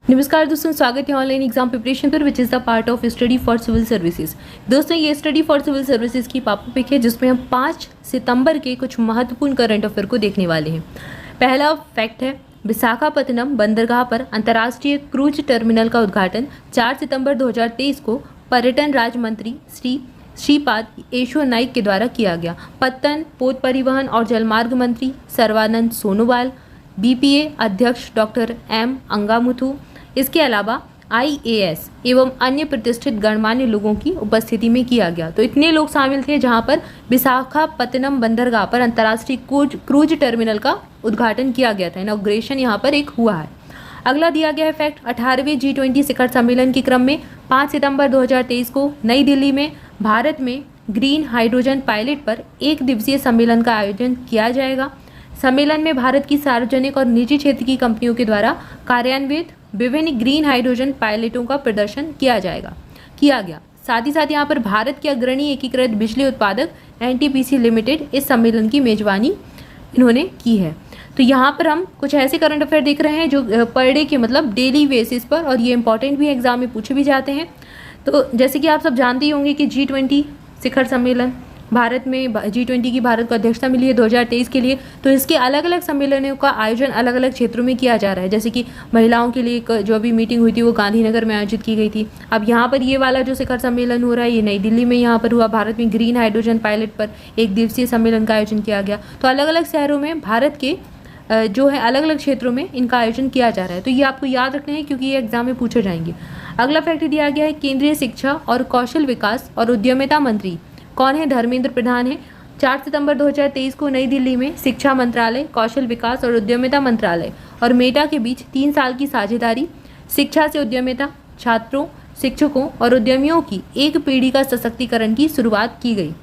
नमस्कार दोस्तों, स्वागत है ऑनलाइन एग्जाम प्रिपरेशन पर which is the part of study for civil services. दोस्तों, ये स्टडी फॉर सिविल सर्विसेज की पापा पिक है जिसमें हम 5 सितंबर के कुछ महत्वपूर्ण करंट अफेयर को देखने वाले हैं। पहला फैक्ट है, विशाखापत्तनम बंदरगाह पर अंतर्राष्ट्रीय क्रूज टर्मिनल का उद्घाटन 4 सितंबर 2023 को पर्यटन राज्य मंत्री श्रीपाद येशो नाइक के द्वारा किया गया। पत्तन, पोत परिवहन और जलमार्ग मंत्री सर्बानंद सोनोवाल, बीपीए अध्यक्ष डॉक्टर एम अंगामुथु, इसके अलावा IAS एवं अन्य प्रतिष्ठित गणमान्य लोगों की उपस्थिति में किया गया। तो इतने लोग शामिल थे जहां पर विशाखापत्तनम बंदरगाह पर अंतर्राष्ट्रीय क्रूज टर्मिनल का उद्घाटन किया गया था। इनॉग्रेशन यहां पर एक हुआ है। अगला दिया गया है फैक्ट, 18वें G20 शिखर सम्मेलन के क्रम में 5 सितंबर 2023 को नई दिल्ली में भारत में ग्रीन हाइड्रोजन पायलट पर एक दिवसीय सम्मेलन का आयोजन किया जाएगा। सम्मेलन में भारत की सार्वजनिक और निजी क्षेत्र की कंपनियों के द्वारा कार्यान्वित विभिन्न ग्रीन हाइड्रोजन पायलटों का प्रदर्शन किया गया। साथ ही साथ यहाँ पर भारत के अग्रणी एकीकृत बिजली उत्पादक NTPC लिमिटेड इस सम्मेलन की मेजबानी इन्होंने की है। तो यहाँ पर हम कुछ ऐसे करंट अफेयर देख रहे हैं जो पर डे के मतलब डेली बेसिस पर, और ये इंपॉर्टेंट भी एग्जाम में पूछे भी जाते हैं। तो जैसे कि आप सब जानते ही होंगे कि G20 शिखर सम्मेलन भारत में G20 की भारत को अध्यक्षता मिली है 2023 के लिए। तो इसके अलग अलग सम्मेलनों का आयोजन अलग अलग क्षेत्रों में किया जा रहा है। जैसे कि महिलाओं के लिए जो अभी मीटिंग हुई थी वो गांधीनगर में आयोजित की गई थी। अब यहाँ पर ये वाला जो शिखर सम्मेलन हो रहा है ये नई दिल्ली में यहाँ पर हुआ। भारत में ग्रीन हाइड्रोजन पायलट पर एक दिवसीय सम्मेलन का आयोजन किया गया। तो अलग अलग शहरों में भारत के जो है अलग अलग क्षेत्रों में इनका आयोजन किया जा रहा है। तो ये आपको याद रखना है क्योंकि ये एग्जाम में पूछे जाएंगे। अगला फैक्ट दिया गया है, केंद्रीय शिक्षा और कौशल विकास और उद्यमिता मंत्री कौन है? धर्मेंद्र प्रधान है। 4 सितंबर 2023 को नई दिल्ली में शिक्षा मंत्रालय, कौशल विकास और उद्यमिता मंत्रालय और मेटा के बीच 3 साल की साझेदारी, शिक्षा से उद्यमिता, छात्रों, शिक्षकों और उद्यमियों की एक पीढ़ी का सशक्तिकरण की शुरुआत की गई।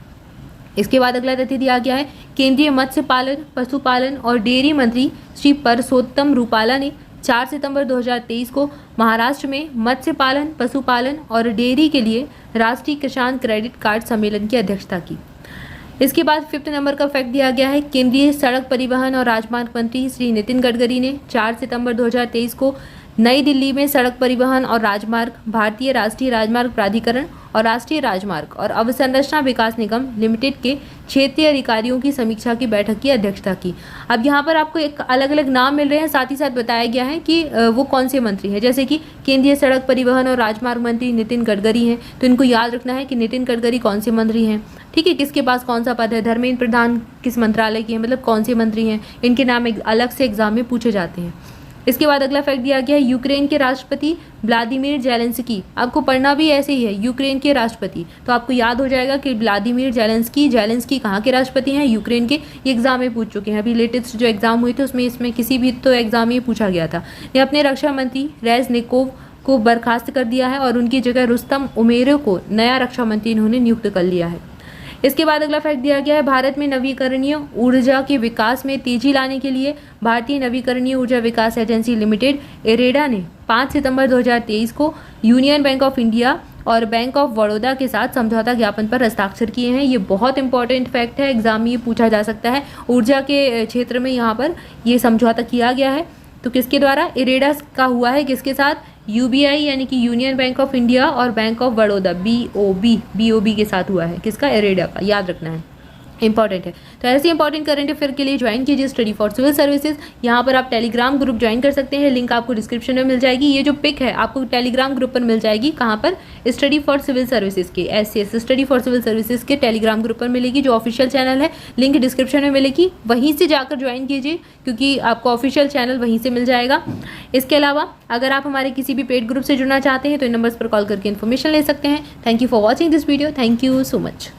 इसके बाद अगला तथ्य दिया गया है, केंद्रीय मत्स्य पालन, पशुपालन और डेयरी मंत्री श्री परसोत्तम रूपाला ने 4 सितंबर 2023 को महाराष्ट्र में मत्स्य पालन, पशुपालन और डेयरी के लिए राष्ट्रीय किसान क्रेडिट कार्ड सम्मेलन की अध्यक्षता की। इसके बाद 5 नंबर का फैक्ट दिया गया है, केंद्रीय सड़क परिवहन और राजमार्ग मंत्री श्री नितिन गडकरी ने 4 सितंबर 2023 को नई दिल्ली में सड़क परिवहन और राजमार्ग, भारतीय राष्ट्रीय राजमार्ग प्राधिकरण और राष्ट्रीय राजमार्ग और अवसंरचना विकास निगम लिमिटेड के क्षेत्रीय अधिकारियों की समीक्षा की बैठक की अध्यक्षता की। अब यहाँ पर आपको एक अलग अलग नाम मिल रहे हैं, साथ ही साथ बताया गया है कि वो कौन से मंत्री हैं। जैसे कि केंद्रीय सड़क परिवहन और राजमार्ग मंत्री नितिन गडकरी हैं, तो इनको याद रखना है कि नितिन गडकरी कौन से मंत्री हैं। ठीक है, किसके पास कौन सा पद है। धर्मेंद्र प्रधान किस मंत्रालय के हैं, मतलब कौन से मंत्री हैं, इनके नाम अलग से एग्जाम में पूछे जाते हैं। इसके बाद अगला फैक्ट दिया गया है, यूक्रेन के राष्ट्रपति व्लादिमीर जेलेंस्की, आपको पढ़ना भी ऐसे ही है, यूक्रेन के राष्ट्रपति। तो आपको याद हो जाएगा कि व्लादिमीर जेलेंस्की कहाँ के राष्ट्रपति हैं, यूक्रेन के। ये एग्जाम में पूछ चुके हैं। अभी लेटेस्ट जो एग्जाम हुई थी उसमें इसमें किसी भी तो एग्जाम में पूछा गया था। ये अपने रक्षा मंत्री रेजनिकोव को बर्खास्त कर दिया है और उनकी जगह रुस्तम उमेरोव को नया रक्षा मंत्री इन्होंने नियुक्त कर लिया है। इसके बाद अगला फैक्ट दिया गया है, भारत में नवीकरणीय ऊर्जा के विकास में तेजी लाने के लिए भारतीय नवीकरणीय ऊर्जा विकास एजेंसी लिमिटेड IREDA ने 5 सितंबर 2023 को यूनियन बैंक ऑफ इंडिया और बैंक ऑफ बड़ौदा के साथ समझौता ज्ञापन पर हस्ताक्षर किए हैं। ये बहुत इंपॉर्टेंट फैक्ट है, एग्जाम में ये पूछा जा सकता है। ऊर्जा के क्षेत्र में यहाँ पर ये समझौता किया गया है। तो किसके द्वारा? IREDA का हुआ है, किसके साथ? UBI यानी कि यूनियन बैंक ऑफ इंडिया और बैंक ऑफ बड़ौदा BOB के साथ हुआ है। किसका? IREDA का, याद रखना है, इंपॉर्टेंट है। तो ऐसे इंपॉर्टेंट करंट अफेयर के लिए ज्वाइन कीजिए स्टडी फॉर सिविल सर्विसेज। यहाँ पर आप टेलीग्राम ग्रुप ज्वाइन कर सकते हैं, लिंक आपको डिस्क्रिप्शन में मिल जाएगी। ये जो पिक है आपको टेलीग्राम ग्रुप पर मिल जाएगी। कहाँ पर? स्टडी फॉर सिविल सर्विसेज के SCS study for civil services के टेलीग्राम ग्रुप पर मिलेगी, जो ऑफिशियल चैनल है। लिंक डिस्क्रिप्शन में मिलेगी, वहीं से जाकर ज्वाइन कीजिए क्योंकि आपको ऑफिशियल चैनल वहीं से मिल जाएगा। इसके अलावा अगर आप हमारे किसी भी पेड ग्रुप से जुड़ना चाहते हैं तो इन नंबर्स पर कॉल करके इन्फॉर्मेशन ले सकते हैं। Thank you for watching this video. Thank you so much.